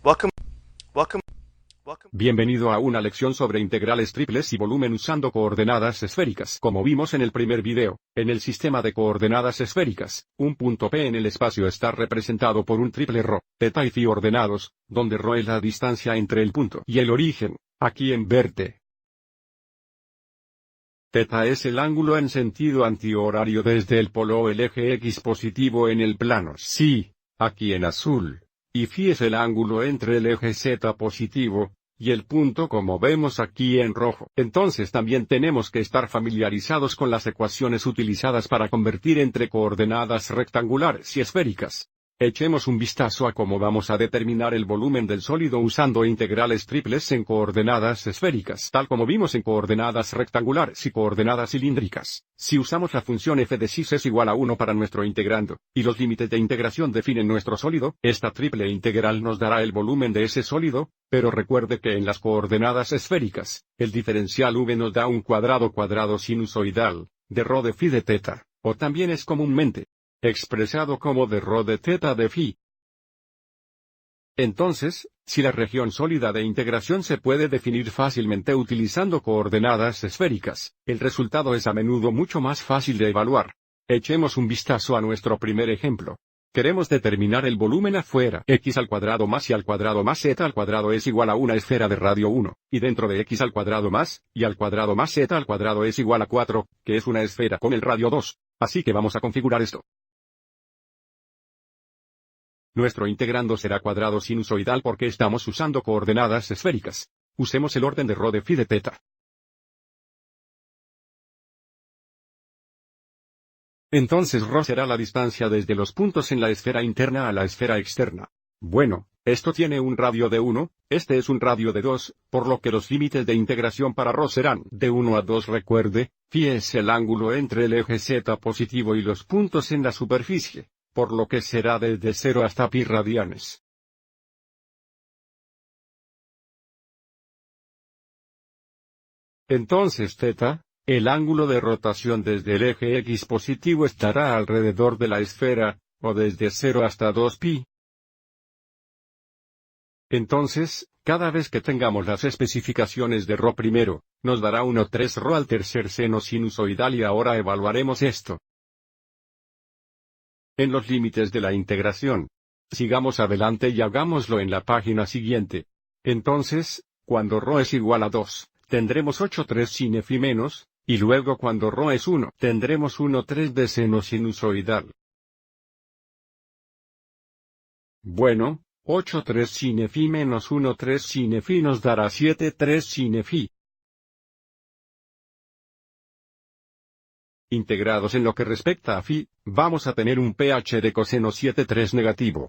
Welcome, welcome, welcome. Bienvenido a una lección sobre integrales triples y volumen usando coordenadas esféricas. Como vimos en el primer video, en el sistema de coordenadas esféricas, un punto P en el espacio está representado por un triple ρ, θ y φ ordenados, donde ρ es la distancia entre el punto y el origen, aquí en verde. θ es el ángulo en sentido antihorario desde el polo o el eje X positivo en el plano sí, aquí en azul. Y φ es el ángulo entre el eje Z positivo y el punto como vemos aquí en rojo. Entonces también tenemos que estar familiarizados con las ecuaciones utilizadas para convertir entre coordenadas rectangulares y esféricas. Echemos un vistazo a cómo vamos a determinar el volumen del sólido usando integrales triples en coordenadas esféricas, tal como vimos en coordenadas rectangulares y coordenadas cilíndricas. Si usamos la función f de cis es igual a 1 para nuestro integrando, y los límites de integración definen nuestro sólido, esta triple integral nos dará el volumen de ese sólido, pero recuerde que en las coordenadas esféricas, el diferencial v nos da un cuadrado sinusoidal, de ρ de φ de θ, o también es comúnmente expresado como de ρ de θ de φ. Entonces, si la región sólida de integración se puede definir fácilmente utilizando coordenadas esféricas, el resultado es a menudo mucho más fácil de evaluar. Echemos un vistazo a nuestro primer ejemplo. Queremos determinar el volumen afuera. X al cuadrado más y al cuadrado más z al cuadrado es igual a una esfera de radio 1, y dentro de X al cuadrado más, y al cuadrado más z al cuadrado es igual a 4, que es una esfera con el radio 2. Así que vamos a configurar esto. Nuestro integrando será cuadrado sinusoidal porque estamos usando coordenadas esféricas. Usemos el orden de ρ de φ de θ. Entonces ρ será la distancia desde los puntos en la esfera interna a la esfera externa. Bueno, esto tiene un radio de 1, este es un radio de 2, por lo que los límites de integración para ρ serán de 1 a 2. Recuerde, φ es el ángulo entre el eje Z positivo y los puntos en la superficie, por lo que será desde 0 hasta π radianes. Entonces θ, el ángulo de rotación desde el eje X positivo estará alrededor de la esfera, o desde 0 hasta 2π. Entonces, cada vez que tengamos las especificaciones de ρ primero, nos dará 1,3 ρ al tercer seno sinusoidal y ahora evaluaremos esto. En los límites de la integración. Sigamos adelante y hagámoslo en la página siguiente. Entonces, cuando ρ es igual a 2, tendremos 8,3 sin φ menos, y luego cuando ρ es 1, tendremos 1,3 de seno sinusoidal. Bueno, 8,3 sin φ menos 1,3 sin φ nos dará 7,3 sin φ. Integrados en lo que respecta a φ, vamos a tener un pH de coseno 7,3 negativo.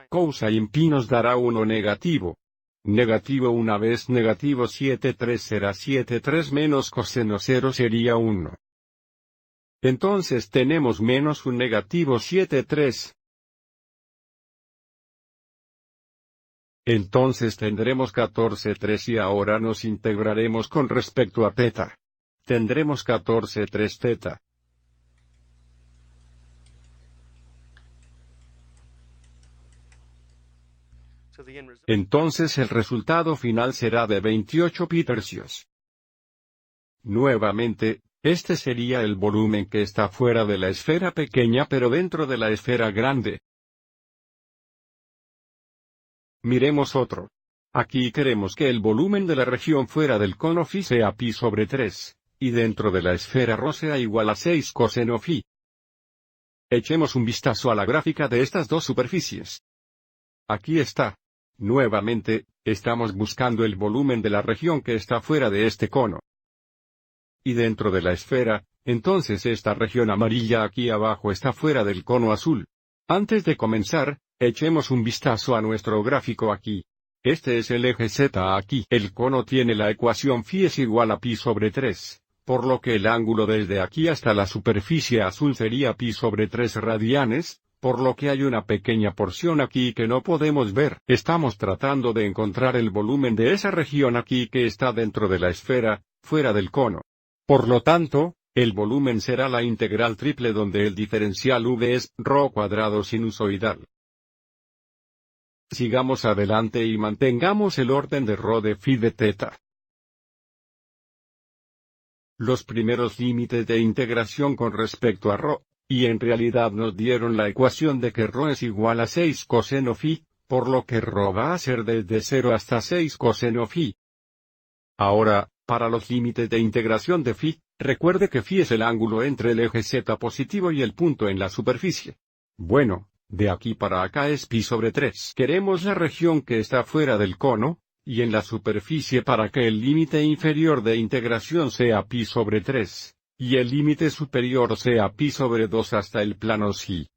Cosine π nos dará 1 negativo. Negativo una vez negativo 7,3 será 7,3 menos coseno 0 sería 1. Entonces tenemos menos un negativo 7,3. Entonces tendremos 14,3 y ahora nos integraremos con respecto a θ. Tendremos 14,3 θ. Entonces el resultado final será de 28 π tercios. Nuevamente, este sería el volumen que está fuera de la esfera pequeña pero dentro de la esfera grande. Miremos otro. Aquí queremos que el volumen de la región fuera del cono φ sea π sobre 3, y dentro de la esfera ρ sea igual a 6 coseno φ. Echemos un vistazo a la gráfica de estas dos superficies. Aquí está. Nuevamente, estamos buscando el volumen de la región que está fuera de este cono. Y dentro de la esfera, entonces esta región amarilla aquí abajo está fuera del cono azul. Antes de comenzar, echemos un vistazo a nuestro gráfico aquí. Este es el eje Z aquí. El cono tiene la ecuación φ es igual a π sobre 3, por lo que el ángulo desde aquí hasta la superficie azul sería π sobre 3 radianes, por lo que hay una pequeña porción aquí que no podemos ver. Estamos tratando de encontrar el volumen de esa región aquí que está dentro de la esfera, fuera del cono. Por lo tanto, El volumen será la integral triple donde el diferencial v es ρ cuadrado sinusoidal. Sigamos adelante y mantengamos el orden de ρ de phi de θ. Los primeros límites de integración con respecto a ρ, y en realidad nos dieron la ecuación de que ρ es igual a 6 coseno phi, por lo que ρ va a ser desde 0 hasta 6 coseno phi. Ahora, para los límites de integración de phi, recuerde que phi es el ángulo entre el eje z positivo y el punto en la superficie. Bueno, de aquí para acá es pi sobre 3. Queremos la región que está fuera del cono, y en la superficie para que el límite inferior de integración sea pi sobre 3, y el límite superior sea pi sobre 2 hasta el plano psi.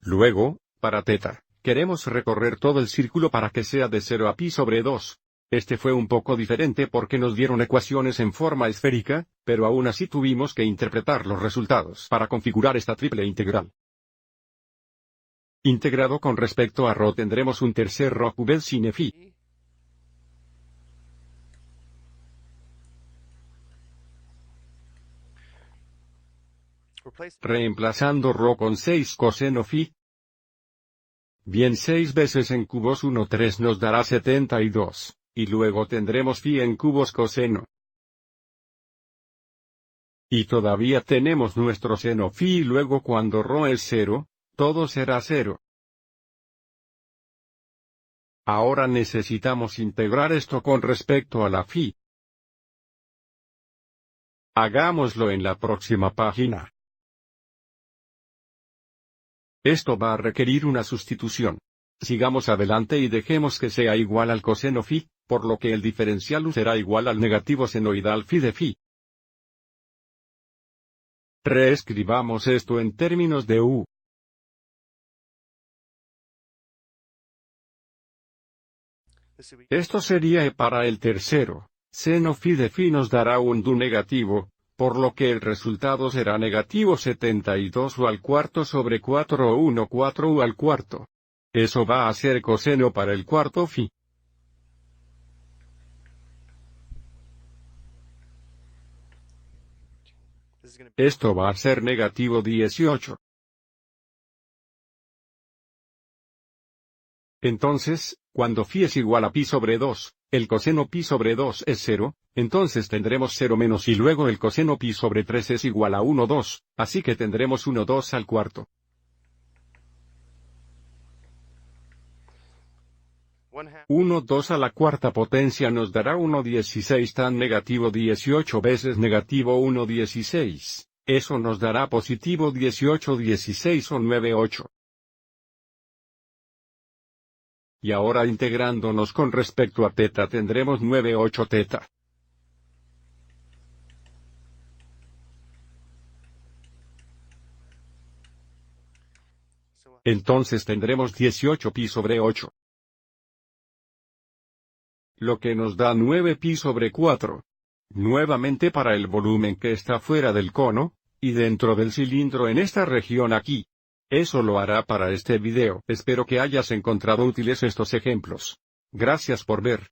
Luego, para θ, queremos recorrer todo el círculo para que sea de 0 a pi sobre 2. Este fue un poco diferente porque nos dieron ecuaciones en forma esférica, pero aún así tuvimos que interpretar los resultados para configurar esta triple integral. Integrado con respecto a ρ tendremos un tercer ρ cubed sin phi. Reemplazando ρ con 6 coseno phi. Bien, 6 veces en cubos 1 3 nos dará 72, y luego tendremos phi en cubos coseno. Y todavía tenemos nuestro seno phi y luego cuando ρ es 0, todo será 0. Ahora necesitamos integrar esto con respecto a la phi. Hagámoslo en la próxima página. Esto va a requerir una sustitución. Sigamos adelante y dejemos que sea igual al coseno phi, por lo que el diferencial u será igual al negativo senoidal phi de phi. Reescribamos esto en términos de u. Esto sería e para el tercero. Seno phi de phi nos dará un du negativo, por lo que el resultado será negativo 72 u al cuarto sobre 4 o 1 4 u al cuarto. Eso va a ser coseno para el cuarto phi. Esto va a ser negativo 18. Entonces, cuando phi es igual a pi sobre 2, el coseno pi sobre 2 es 0, entonces tendremos 0 menos y luego el coseno pi sobre 3 es igual a 1 2, así que tendremos 1 2 al cuarto. 1 2 a la cuarta potencia nos dará 1 16 tan negativo 18 veces negativo 1 16, eso nos dará positivo 18 16 o 9 8. Y ahora integrándonos con respecto a θ tendremos 9 8 θ. Entonces tendremos 18 pi sobre 8. Lo que nos da 9 pi sobre 4. Nuevamente para el volumen que está fuera del cono, y dentro del cilindro en esta región aquí. Eso lo hará para este video. Espero que hayas encontrado útiles estos ejemplos. Gracias por ver.